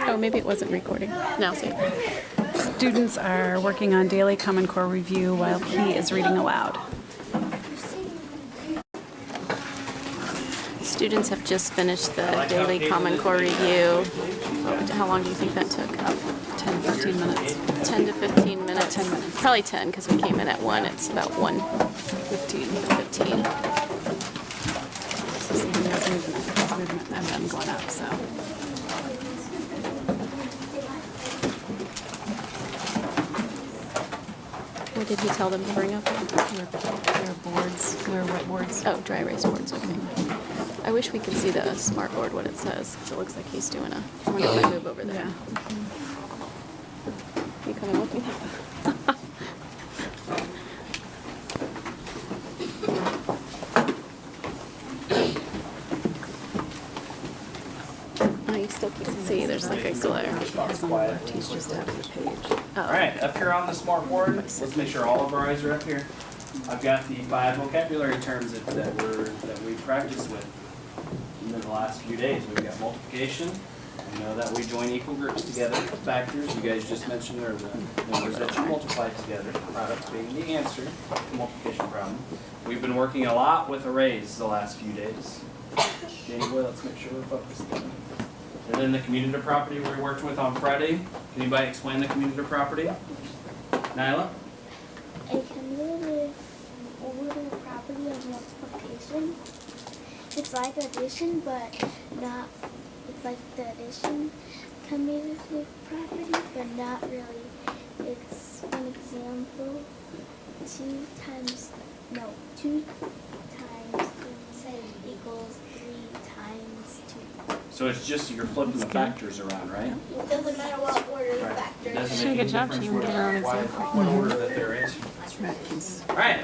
Oh, maybe it wasn't recording. Now see. Students are working on daily Common Core review while he is reading aloud. Students have just finished the daily Common Core review. How long do you think that took? 10, 15 minutes. 10 to 15 minutes. 10 minutes. Probably 10 because we came in at 1. It's about 1:15. 15. I've been going up, so. What did he tell them to bring up? Their boards, their whiteboards. Oh, dry erase boards. Okay. I wish we could see the smart board what it says. 'Cause it looks like he's doing a. I wonder if I move over there. Yeah. You coming with me? Oh, you still can't see. There's like a glare. He has on the left, he's just out of the page. Oh. All right, up here on the smart board, let's make sure all of our eyes are up here. I've got the 5 vocabulary terms that we practiced with in the last few days. We've got multiplication. We know that we join equal groups together. Factors, you guys just mentioned, are the numbers that you multiply together. Product being the answer to the multiplication problem. We've been working a lot with arrays the last few days. Anyway, let's make sure we're focused. And then the commutative property we worked with on Friday. Can anybody explain the commutative property? Nyla? A commutative property of multiplication. It's like addition, but not. It's like the addition commutative property, but not really. It's an example. 2 times 3 equals 3 times 2. So it's just you're flipping the factors around, right? It doesn't matter what order the Right. factors. It doesn't Sure, make good any job. difference She can get her own example. what order that they're in. Right, he's All right.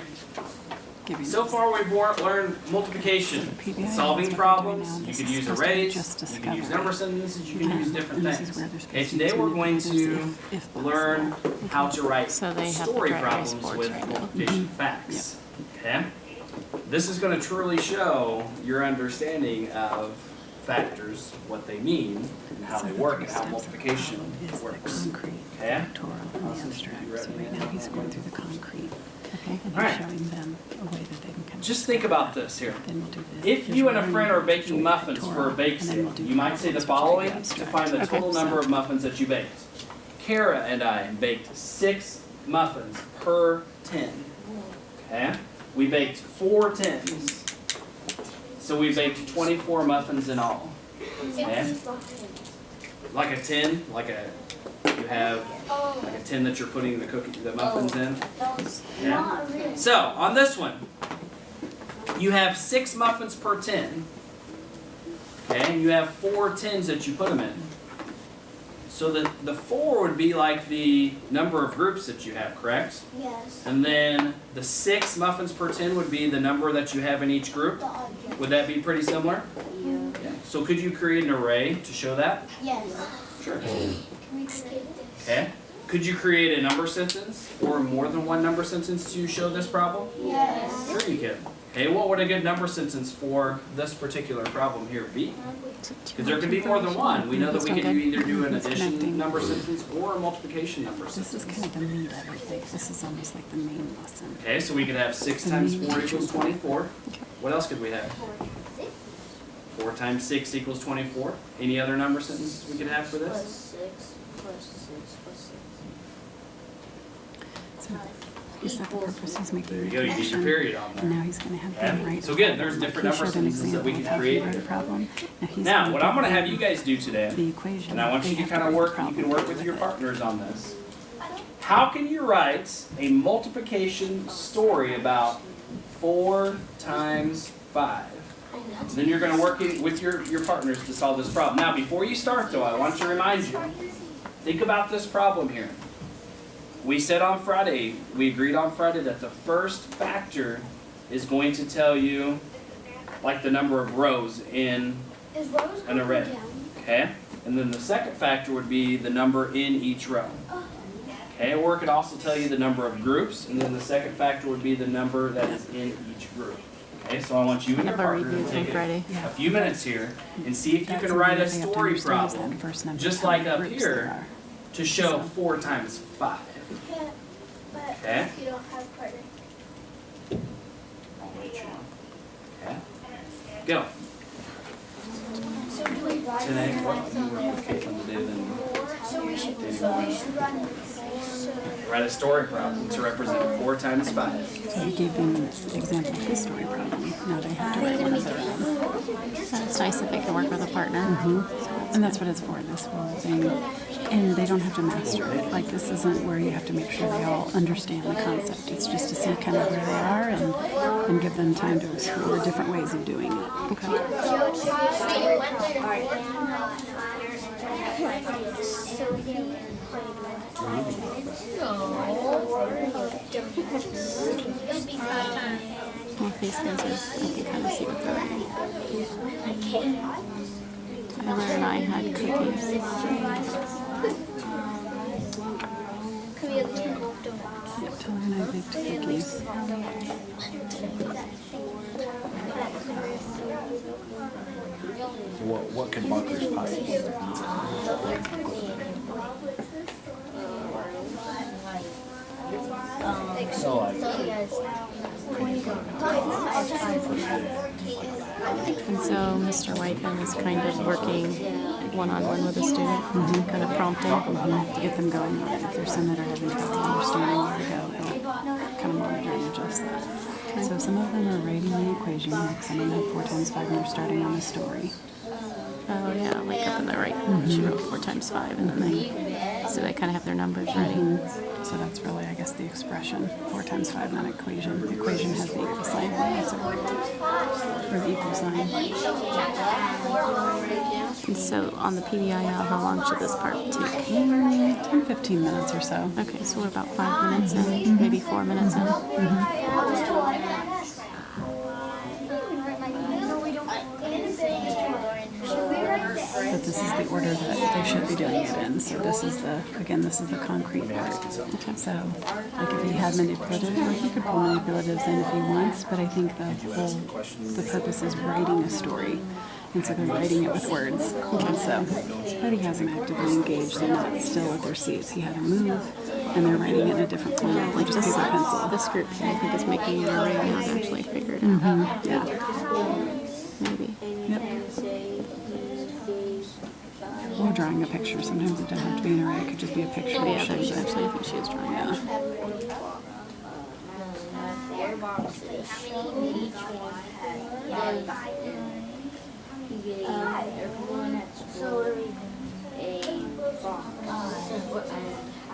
giving So far we've learned multiplication, PBI, solving that's what they're doing problems. now. You This could is use supposed to be arrays, just you can use discover. number sentences, you can use different And this things. is where they're Okay, supposed to today use we're it going as to if learn possible. how to write So they have the story dry erase problems boards with right now. multiplication facts. Okay? This is going to truly show your understanding of factors, what they mean, and how So they the work, three and how steps of the multiplication problem is the works. concrete, Okay? pictorial, and the abstract. So right now he's going through the concrete. Okay, and All right. he's showing them a way that they can kind of. Just think about this here. Then we'll do the If you and a visual friend are learning, baking visual muffins for a pictorial, bake and then sale, we'll do you might say the problems, which is following to abstract. find the total Okay, number so- of muffins that you baked. Kara and I baked 6 muffins per tin. Okay? We baked 4 tins. So we baked 24 muffins in all. Okay? Like a tin, you have like a tin that you're putting the muffins in. Yeah. Not really. So, on this one, you have 6 muffins per tin. Okay, and you have 4 tins that you put them in. So the 4 would be like the number of groups that you have, correct? Yes. And then the 6 muffins per tin would be the number that you have in each group. The object. Would that be pretty similar? Yeah. Yeah. So could you create an array to show that? Yes. Sure. Can we create this? Okay. Could you create a number sentence or more than one number sentence to show this problem? Yes. Sure you can. Okay, what would a good number sentence for this particular problem here be? Because there could be more than one. We know that we could either do an It's addition connecting. number sentence or a multiplication number This is sentence. kind of the meat of everything. This is almost like the main lesson. Okay, so we could have 6 times 4 equals 24. What else could we have? 4 times 6 equals 24. Any other number sentence we could have for Plus this? 6 plus 6 plus 6. So is that the purpose? He's making There an you go, you get your equation. period on And there. now he's going to have Okay. them write. So again, there's different He number showed an sentences that we example can of how create to write a here. problem. He's Now, gonna what I'm give going to have them you guys do today, the equation. and I want They you to have kind of write a work, you problem can work with your it. partners on this. How can you write a multiplication story about 4 times 5? Then you're going to work with your partners to solve this problem. Now, before you start though, I want to remind you, think about this problem here. We said on Friday, we agreed on Friday that the first factor is going to tell you like the number of rows in Is Rose an array. Okay? And then the second factor would be the number in each row. Okay, or it could also tell you the number of groups, and then the second factor would be the number that is in each group. Okay, so I want you and your Have a partner review to from take Friday. a few minutes here and see if you That's can write a something they have to story understand is that problem, first number, just how like many up groups there here, are. to show 4 times 5. Yeah, but Okay. you don't have a partner. Okay? Go. So do we write Today, it? what you work with Caitlin today, then So we should run it. write a story problem to represent 4 times 5. So he gave them an example of his story problem. Now they have to write one of their own. So it's nice if they can work with a partner. And that's what it's for, this whole thing. And they don't have to master it. Like, this isn't where you have to make sure they all understand the concept. It's just to see kind of where they are and give them time to explore different ways of doing it. Okay. Well, if these guys are, I can kind of see what they're writing. Tyler and I had cookies. Yep, Tyler and I baked cookies. What can markers possibly be? So like, And so Mr. Whiteman is kind of working one-on-one with a student, kind of prompting. To get them going on it. If there's some that are having trouble understanding where to go, he'll kind of monitor and adjust that. So some of them are writing the equation, like some of them have 4 times 5 and they're starting on the story. Oh yeah, like up in the right. She wrote 4 times 5, and then they kind of have their numbers ready. So that's really, I guess, the expression. 4 times 5, not equation. The equation has the equal sign, or the equal sign. And so on the PBIL, how long should this part take? 10, 15 minutes or so. Okay, so we're about 5 minutes in, maybe 4 minutes in. But this is the order that they should be doing it in. So this is the, again, this is the concrete part. So, like if he had manipulative, or he could pull manipulatives in if he wants, but I think the purpose is writing a story. And so they're writing it with words. And so, but he hasn't actively engaged, they're not still at their seats. He had to move, and they're writing it in a different format, like just paper pencil. This group, I think, is making it already not actually figured out. Yeah. Maybe. Yep. Or drawing a picture. Sometimes it doesn't have to be an array. It could just be a picture. Oh, that yeah, shows it. actually, I think she was drawing it.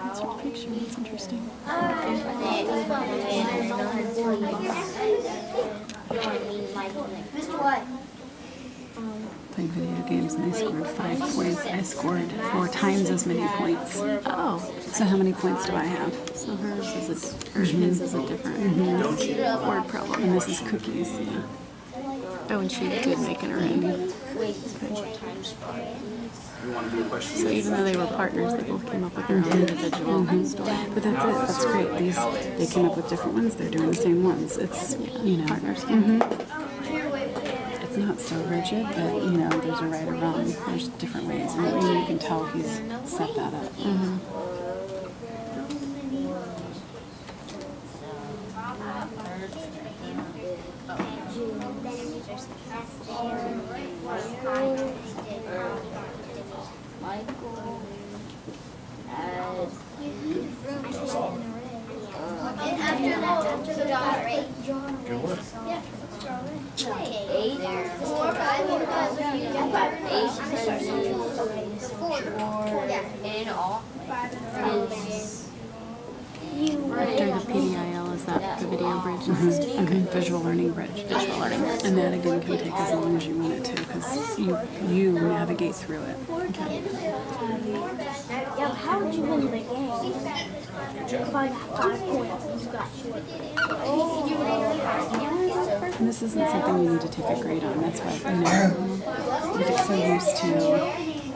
That's her picture. That's interesting. Mr. White. Played video games and they scored 5 points. I scored 4 times as many points. Oh, So how many points do I have? so hers is his is a different word problem. And this is cookies. Oh, and she did make an array. You want to do a question? So even though they were partners, they both came up with their own individual story. But that's it. That's great. They came up with different ones. They're doing the same ones. It's, you know, Partners. it's not so rigid that, you know, there's a right or wrong. There's different ways. And you can tell he's set that up. And after the dot, right? good work. Yeah. 8, 4, 5, 4. Yeah. In all, After the PDIL, is that the video bridge? Okay, visual learning bridge. Visual learning. And that again can take as long as you want it to because you navigate through it. Yeah, how would you win the game? If I got 5 points and you got 2. And this isn't something you need to take a grade on. That's why, you know, we get so used to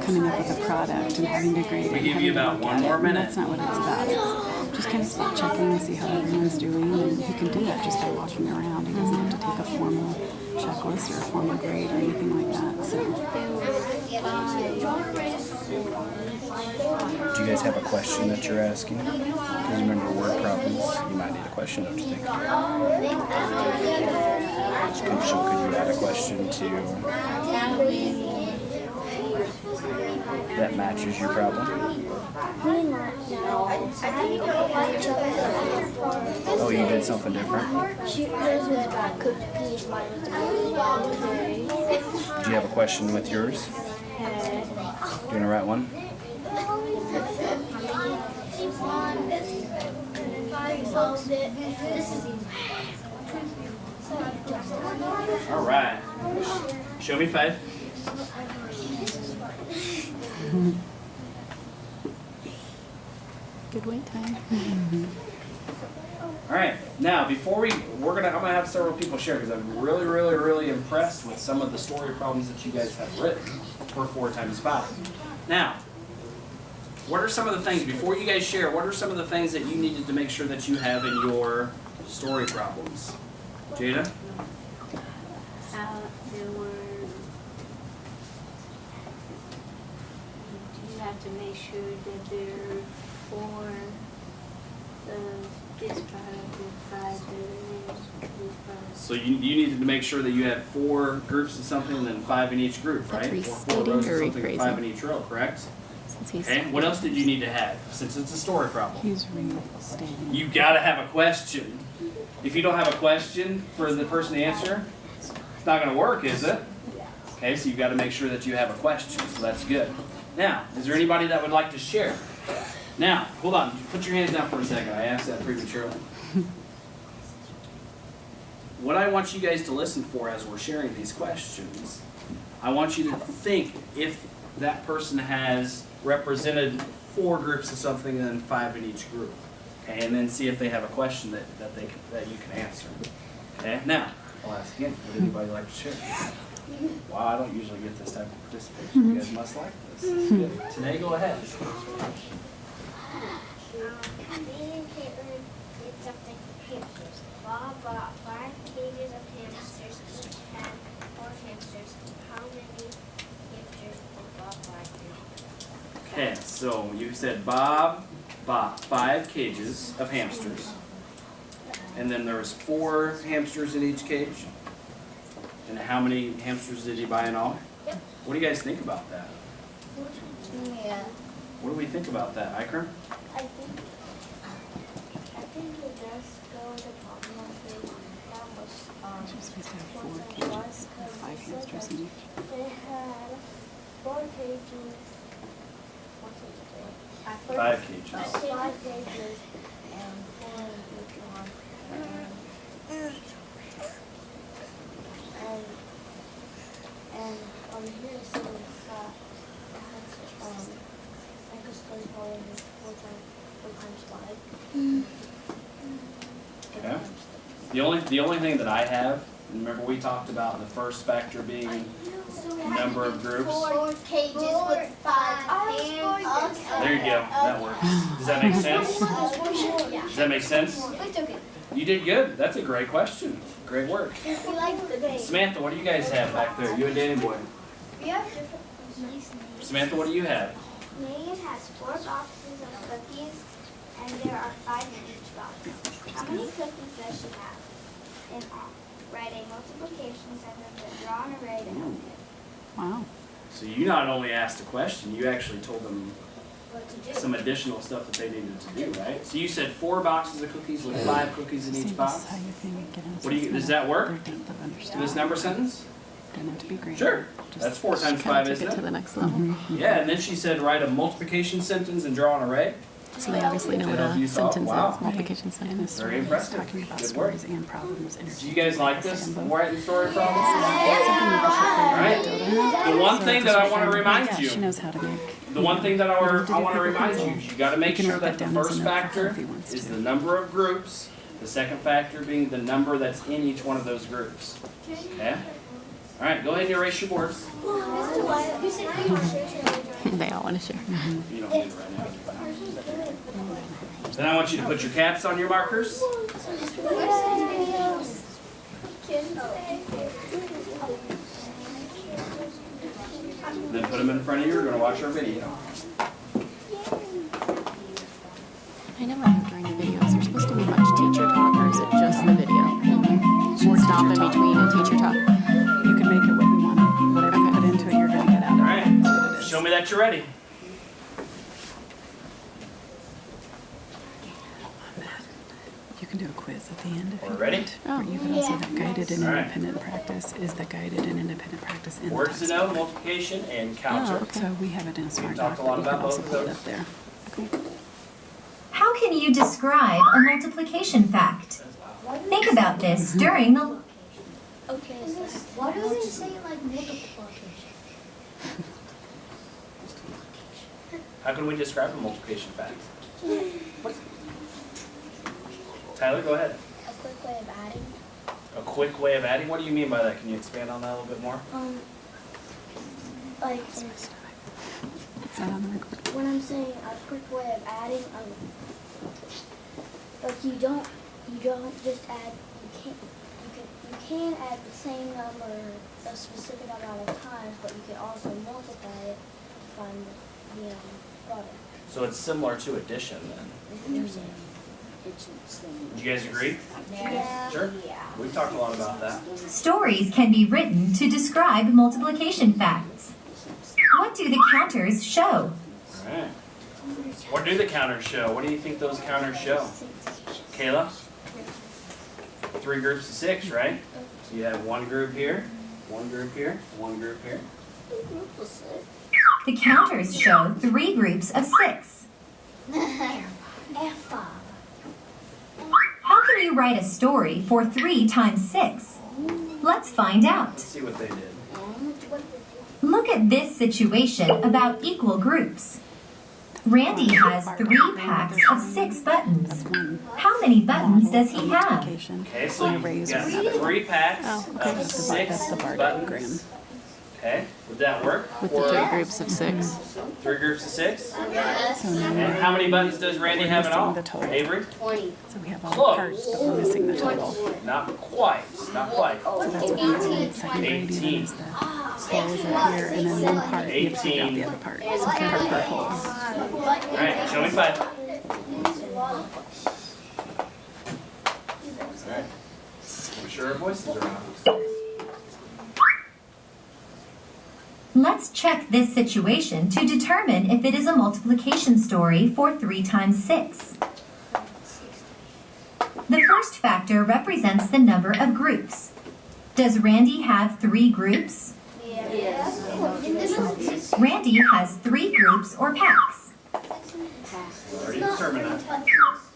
coming up with a product and having to grade it. We and give having you to about look 1 at it, more and minute. That's not what it's about. It's just kind of spot checking and see how everyone's doing. And you can do that just by walking around. He doesn't have to take a formal checklist or a formal grade or anything like that. So Do you guys have a question that you're asking? Because remember, word problems, you might need a question, don't you think? Could you add a question to that matches your problem? Oh, you did something different? Hers was about cookies, mine was about Do you have a question with yours? Do you want to write one? All right. Show me 5. Good wait time. All right. Now, before I'm gonna have several people share because I'm really, really, really impressed with some of the story problems that you guys have written for 4 times 5. Now, what are some of the things, before you guys share, what are some of the things that you needed to make sure that you have in your story problems? Jada? You have to make sure that they're for this product and 5 this product. So you needed to make sure that you had 4 groups of something and then 5 in each group, That's right? Or 4 restating rows or of something and 5 in rephrasing? each row, correct? Since he's Okay, what else did you need to have, since it's a story problem? he's restating. You gotta have a question. If you don't have a question for the person to answer, it's not gonna work, is it? Okay, so you've gotta make sure that you have a question, so that's good. Now, is there anybody that would like to share? Now, hold on, put your hands down for a second, I asked that prematurely. What I want you guys to listen for as we're sharing these questions, I want you to think if that person has represented 4 groups of something and then 5 in each group. Okay, and then see if they have a question that you can answer. Okay, now, I'll ask again, would anybody like to share? Wow, I don't usually get this type of participation. You guys must like this. This is good. Today, go ahead. Me and Caitlin did something with hamsters. Bob bought 5 cages of hamsters, each had 4 hamsters. How many hamsters did Bob buy? Okay, so you said Bob bought 5 cages of hamsters. And then there was 4 hamsters in each cage. And how many hamsters did he buy in all? Yep. What do you guys think about that? Yeah. What do we think about that, Iker? I think it does go with the problem of the that was She's supposed to have 4 cages, 5 hamsters in each. they had 4 cages. What did they? 5 cages. 5 cages and 4 in each one. And on here it says like a story volume is 4 times 5. Okay. The only thing that I have, remember we talked about the first factor being number of groups. 4 cages with 5 hands. There you go. That works. Does that make sense? Does that make sense? It's okay. You did good. That's a great question. Great work. We like the game. Samantha, what do you guys have back there? You and Danny Boy. We have different Samantha, what do you have? Megan has 4 boxes of cookies, and there are 5 in each box. How many cookies does she have in all? Write a multiplication sentence and draw an array to help it. Wow. So you not only asked a question, you actually told them What to do? some additional stuff that they needed to do, right? So you said 4 boxes of cookies with 5 cookies in See, each this box. is how you can get an What do you- assessment does that of work? their depth of understanding. This number sentence? Doesn't have to be graded. Sure. Just- That's 4 times Kinda 5, took isn't it to it? the next level. Yeah, and then she said write a multiplication sentence and draw an array. So they obviously know what That'll a be thought, sentence wow. is, multiplication And sentence. this story Very is impressive. talking about Good work. stories and problems. Do you guys like this? Second book. Writing story problems? That's something you can put All right. The one So thing just that I for want to fun. remind Yeah, you. She knows how to make. The one thing that I You want have to to do paper remind you, pencil. you got to make You can sure write that that the down as a first note for her factor if he wants is to. the number of groups, the second factor being the number that's in each one of those groups. Okay? All right, go ahead and erase your boards. Mr. Wyatt, you said you want to share They all want to share. You don't need it right now. Then I want you to put your caps on your markers. Then put them in front of you. We're going to watch our video. I never know during the videos, there's supposed to be much teacher talk, or is it just the video? Or stop in between and teacher talk? You can make it what you want. Whatever you put into it, you're going to get out of All it. right. That's what it is. Show me that you're ready. You can do a quiz at the end if We're you ready? want. Oh. Or you could also, that guided and All right. independent practice is the guided and independent practice in the Words to know, textbook. multiplication, and counter. Oh, okay. So we have it in a smart talked doc, a lot but you could about also both of put it those. up there. How can you describe a multiplication fact? Think about this during the... Okay, so why does it say like multiplication? How can we describe a multiplication fact? Tyler, go ahead. A quick way of adding. A quick way of adding? What do you mean by that? Can you expand on that a little bit more? Like Is that on the record? when I'm saying a quick way of adding, like you don't just add. You can add the same number a specific amount of times, but you can also multiply it to find the product. So it's similar to addition then. Do you guys agree? Yeah. Sure. We've talked a lot about that. Stories can be written to describe multiplication facts. What do the counters show? Alright. What do the counters show? What do you think those counters show? Kayla? 3 groups of 6, right? So you have one group here, one group here, one group here. The counters show 3 groups of 6. F5. How can you write a story for 3 times 6? Let's find out. Let's see what they did. Look at this situation about equal groups. Randy has 3 packs of 6 buttons. How many buttons does he have? Application. Okay, so you've got 3 packs of That's 6 the bar diagram. buttons. Okay, would that work? With the 3 groups of 6. 3 groups of 6? So now And how many buttons does Randy have in all? the total. Avery? so we have all Close. the parts, but we're missing the total. Not quite, not quite. So that's what we do in second grade even 18. is the whole is up here, and then one part, you have to take out the other part. So part per whole. Alright, show me 5. Alright. I'm sure our voices are on. Let's check this situation to determine if it is a multiplication story for 3 times 6. The first factor represents the number of groups. Does Randy have 3 groups? Yes. Randy has 3 groups or packs. We already determined that.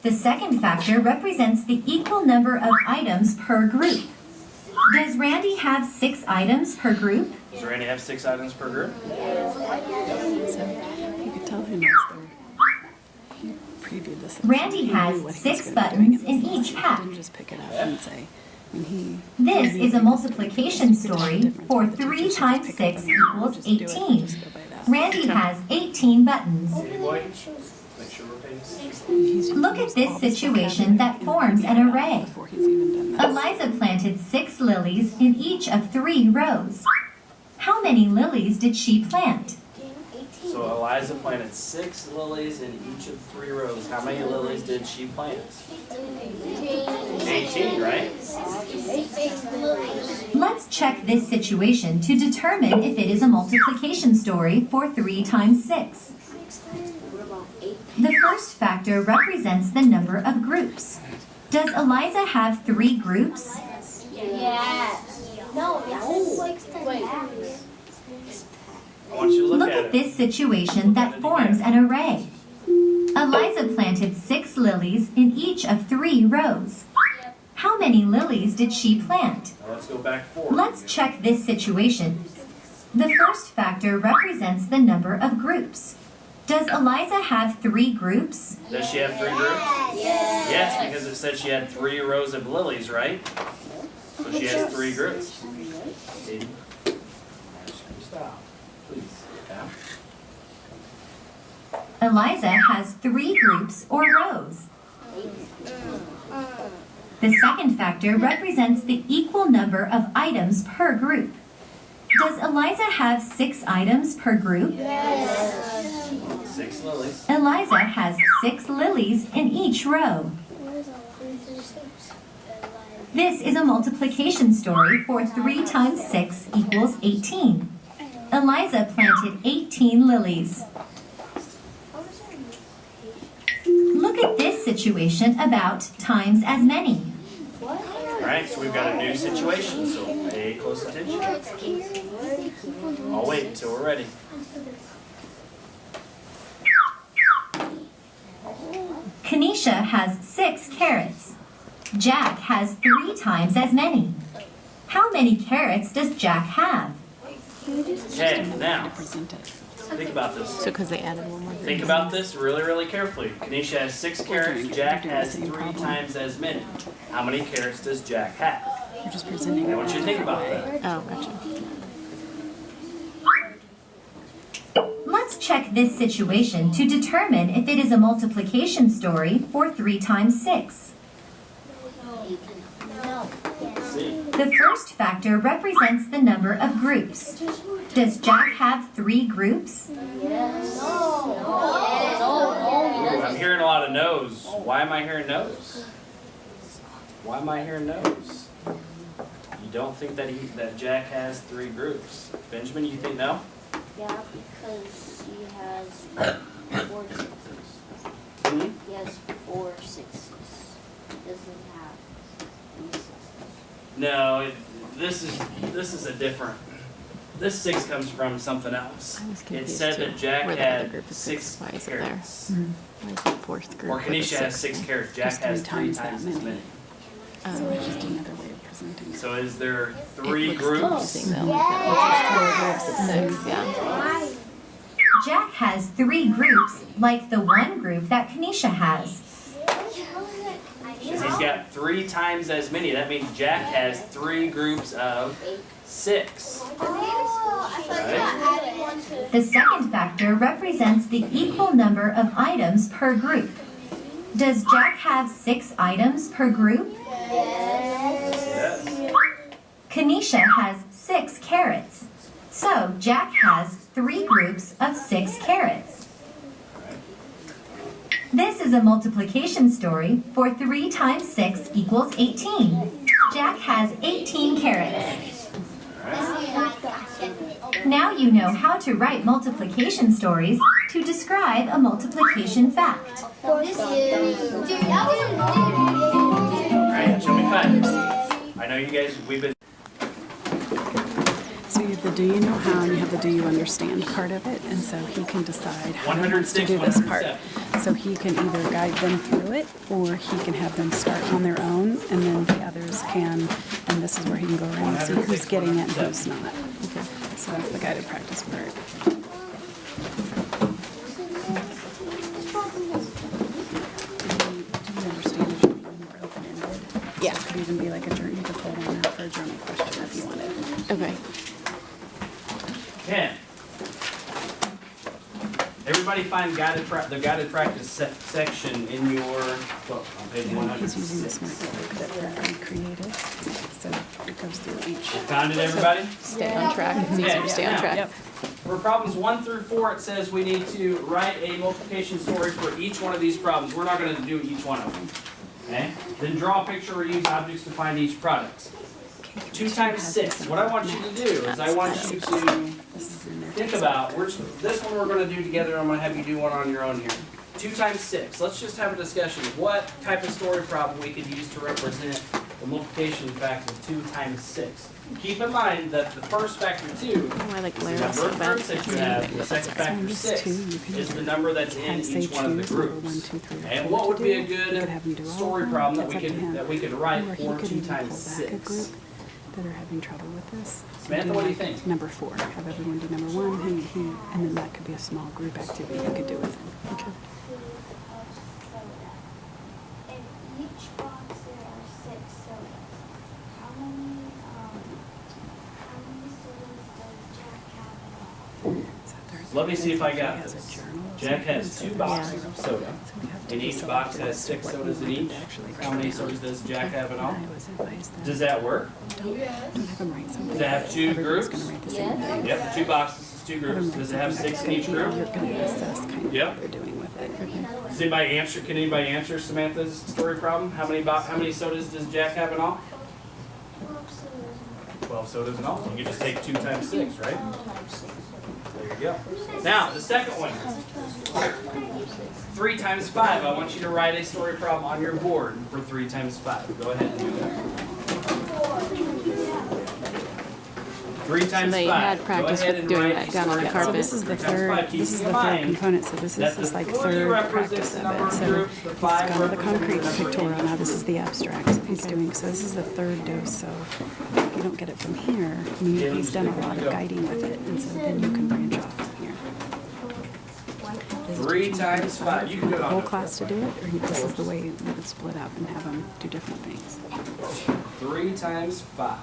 The second factor represents the equal number of items per group. Does Randy have 6 items per group? Does Randy have 6 items per group? So you could tell who knows he previewed this. Randy He has knew what he was 6 gonna be doing buttons in this each lesson. pack. He didn't just pick it up and say, I mean, This he is a multiplication story for 3 times 6 equals 18. Randy has 18 buttons. Hey boy, make sure we're paying attention. Look at this situation that forms an array. Before he's even done that. Eliza planted 6 lilies in each of 3 rows. How many lilies did she plant? So Eliza planted 6 lilies in each of 3 rows. How many lilies did she plant? 18, right? Let's check this situation to determine if it is a multiplication story for 3 times 6. The first factor represents the number of groups. Does Eliza have 3 groups? Yes. No, it's like I want you to look Look at at it. this situation that forms an array. Eliza planted 6 lilies in each of 3 rows. How many lilies did she plant? Now let's go back forward. Let's check this situation. The first factor represents the number of groups. Does Eliza have 3 groups? Does she have 3 groups? Yes, because it said she had 3 rows of lilies, right? So she has 3 groups. Aiden? Stop. Please. Down. Eliza has 3 groups or rows. The second factor represents the equal number of items per group. Does Eliza have 6 items per group? 6 lilies. Eliza has 6 lilies in each row. This is a multiplication story for 3 times 6 equals 18. Eliza planted 18 lilies. Look at this situation about times as many. Alright, so we've got a new situation, so pay close attention. I'll wait until we're ready. Kanisha has 6 carrots. Jack has 3 times as many. How many carrots does Jack have? Okay, now, Present it. think about this. So because they added one more. Think about this really, really carefully. Kanisha has 6 carrots, Jack has 3 times as many. How many carrots does Jack have? You're just presenting. I want you to think about that. Oh, gotcha. Let's check this situation to determine if it is a multiplication story for 3 times 6. Let's see. The first factor represents the number of groups. Does Jack have 3 groups? Ooh, I'm hearing a lot of no's. Why am I hearing no's? Why am I hearing no's? You don't think that Jack has 3 groups. Benjamin, you think no? Yeah, because he has 4 sixes. Hmm? He has 4 sixes. Doesn't have 3 sixes. No, this is a different. This 6 comes from something else. I was It confused said too. that Jack Where the other had group is 6 why is it there? carrots. Why is the fourth group? Or with the Kanisha has 6? 6 carrots. Jack Just has 3 3 times times that as many. many. So it's just another way of presenting it. So is there It 3 looks groups? confusing, though. There's 4 groups of 6, yeah. Jack has 3 groups, like the one group that Kanisha has. Because he's got 3 times as many. That means Jack has 3 groups of 6. Right? The second factor represents the equal number of items per group. Does Jack have 6 items per group? Yes. Kanisha has 6 carrots. So Jack has 3 groups of 6 carrots. This is a multiplication story for 3 times 6 equals 18. Jack has 18 carrots. Now you know how to write multiplication stories to describe a multiplication fact. Alright, show me 5. I know you guys, we've been. So you have the do you know how and you have the do you understand part of it, and so he can decide how he wants to 106, do this part. 107. So he can either guide them through it, or he can have them start on their own, and then the others can, and this is where he can go around and see who's getting it and who's not. Okay. So that's the guided practice part. Do you understand if you're being more open-ended? Yeah. So it could even be like a journey, you could hold on for a journal question if you wanted. Okay. 10. Everybody find the guided practice section in your book on page He's using the 106. smart book that we already created, so it goes through each. Found it, everybody? Stay on track. It's easier to stay on track. Yep. For problems 1 through 4, it says we need to write a multiplication story for each one of these problems. We're not going to do each one of them. Okay? Then draw a picture or use objects to find each product. 2 times 6. What I want you to do is I want you to think about, this one we're going to do together. I'm going to have you do one on your own here. 2 times 6. Let's just have a discussion of what type of story problem we could use to represent the multiplication factor of 2 times 6. Keep in mind that the first factor 2 Oh, I like is the Blair number so of bad. groups that you have. The second factor 6 is the number that's in each one of the groups. And what would be a good story problem that we could write for 2 times 6? That are having trouble with this. Samantha, what do you think? Number 4. Have everyone do number 1, and then that could be a small group activity you could do with them. Okay. In each box there are 6 sodas. How many sodas does Jack have in all? So there's let me see if I got He has a this. journal. Jack has 2 boxes of soda, So we have to and each decide box what has 6 he sodas in wanted each. to actually How many try sodas does Jack have in all? I was advised that Does that work? don't have him write something. Does it have 2 Everybody's groups? gonna write the same thing. Yep, 2 boxes is 2 groups. Does it have 6 in each group? You're gonna assess kind of Yep. what they're doing with it. Does anybody answer? Can anybody answer Samantha's story problem? How many sodas does Jack have in all? 12 sodas in all. You can just take 2 times 6, right? There you go. Now, the second one. 3 times 5. I want you to write a story problem on your board for 3 times 5. Go ahead and do that. 3 times They 5. had Go practice ahead with and doing write that a down on the story So carpet. this is the 3 times third, 5. Keep this is in the third mind component, so this that is the just like 3 third represents practice the of number it. of So groups, the he's 5 gone to the represents concrete the number of pictorial, now this is the abstract that he's Okay. doing, so this is the third dose, so if you don't get it from here, I mean, he's done a lot of guiding with it, and so then you can branch off from here. 3 times 5. You can do it The on whole the class to do it, or this is the way we would split up and have them do different things. 3 times 5.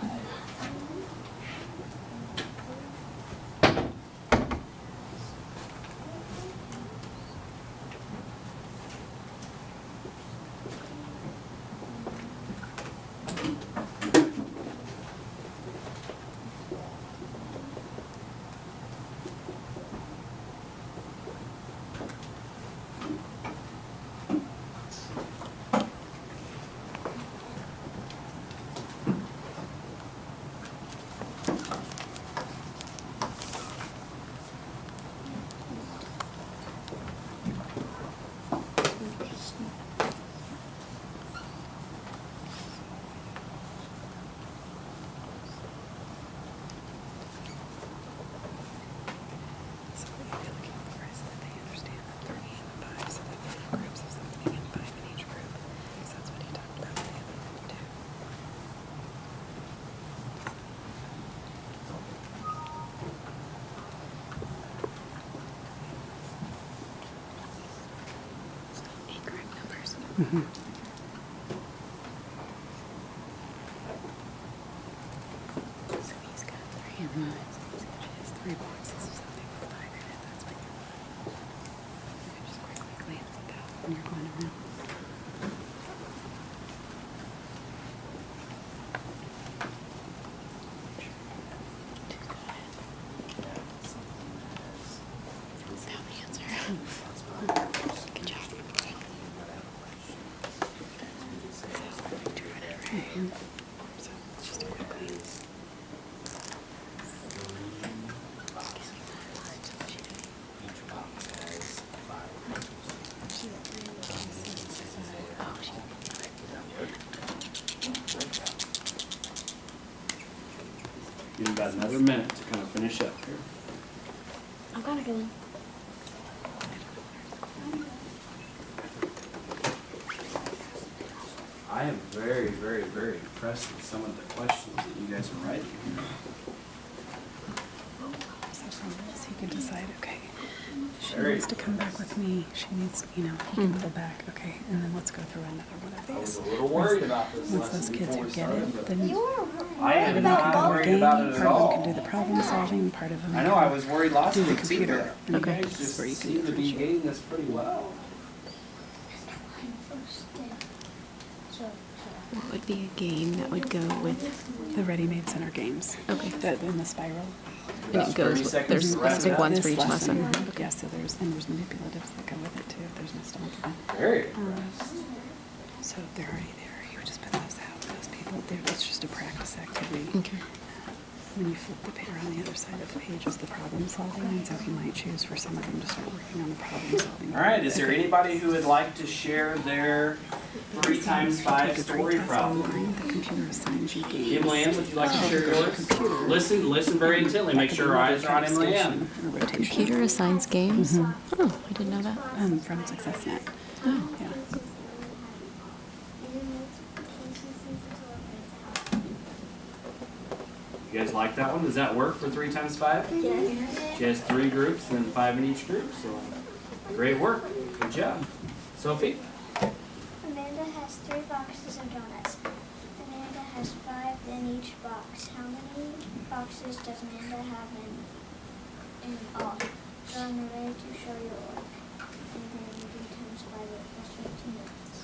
So what you'd be looking for is that they understand the 3 and the 5, so that they have groups of something and 5 in each group. Because that's what he talked about with the other group too. Incorrect numbers. So he's got 3 and 5. So he has 3 boxes of something with 5 in it. That's what you want. You can just quickly glance at that when you're going around. That's the answer. Good job. Okay. So it's just a quick glance. You've got another minute to kind of finish up here. I'm kind of going. I am very, very, very impressed with some of the questions that you guys are writing. So from this, he can decide, okay, she Very needs to come back with me. She needs, you know, he can pull back, okay, and then let's go through another one of I was these. a little worried about this Once those lesson kids before we get started, it, but then I part am of them can not go to a worried game, about it part at of them all. can do the problem solving, part of them. I know, I was worried last do the week too, computer. but you Okay. guys just Where you can seem to be differentiate. getting this pretty well. What would be a game that would go with, The ready-made center games. Okay. In the spiral. and it goes with, there's to wrap it specific up. ones This for each lesson? Yeah, so there's manipulatives that go with it too, if there's no stuff. Very impressed. So if they're already there, you would just put those out. Those people, it's just a practice activity. Okay. When you flip the paper on the other side of the page is the problem solving, and so he might choose for some of them to start working on the problem solving. All right, is there anybody who would like to share their 3 times 5 story problem? The computer assigns you games. Emily Ann, would you like to share yours? Computer. Listen very intently. Make sure our eyes are on Emily Ann. Computer assigns games? Oh, I didn't know that. From SuccessNet. Oh. Yeah. You guys like that one? Does that work for 3 times 5? Yes. She has 3 groups and 5 in each group, so great work. Good job. Sophie? Amanda has 3 boxes of donuts. Amanda has 5 in each box. How many boxes does Amanda have in all? Draw an array to show your order. And then do times 5 plus 15 minutes.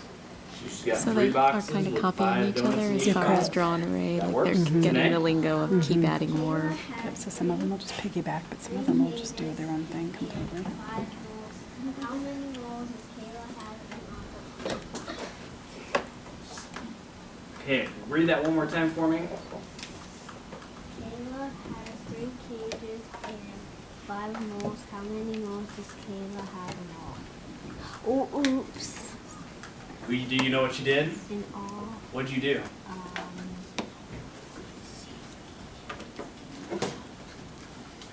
She's got So 3 they are boxes kind of with copying 5 each donuts other in as each far box. as draw an array. That Like works. they're getting Okay. the lingo of keep adding more. Yep, so some of them will just piggyback, but some of them will just do their own thing completely. 5 moles. How many moles does Kayla have in all? Okay, read that one more time for me. Kayla has 3 cages and 5 moles. How many moles does Kayla have in all? Oh, oops. Do you know what you did? In all, What'd you do?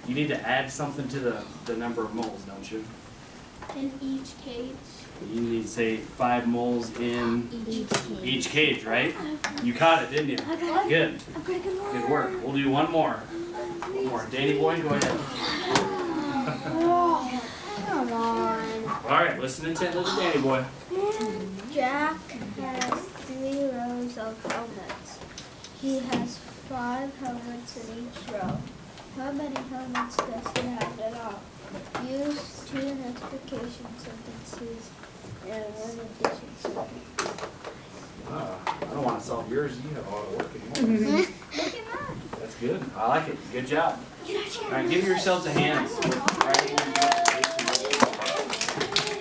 You need to add something to the number of moles, don't you? In each cage. You need to say 5 moles in each cage. each cage, right? You caught it, didn't you? Good. Good work. We'll do one more. One more. Danny boy, go ahead. Come on. All right, listen intently to Danny boy. Jack has 3 rows of helmets. He has 5 helmets in each row. How many helmets does he have in all? Use 2 multiplication sentences and 1 addition sentence. I don't want to solve yours. You have a lot of work in yours. Look at that. That's good. I like it. Good job. All right, give yourselves a hand. All right.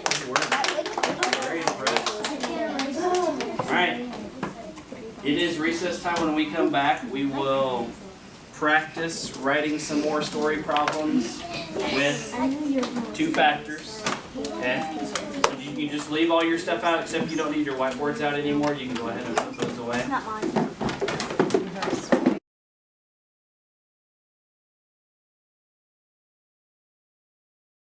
Good work. Very impressed. All right. It is recess time. When we come back, we will practice writing some more story problems with 2 factors. Okay? So you can just leave all your stuff out except you don't need your whiteboards out anymore. You can go ahead and put those away. Not mine.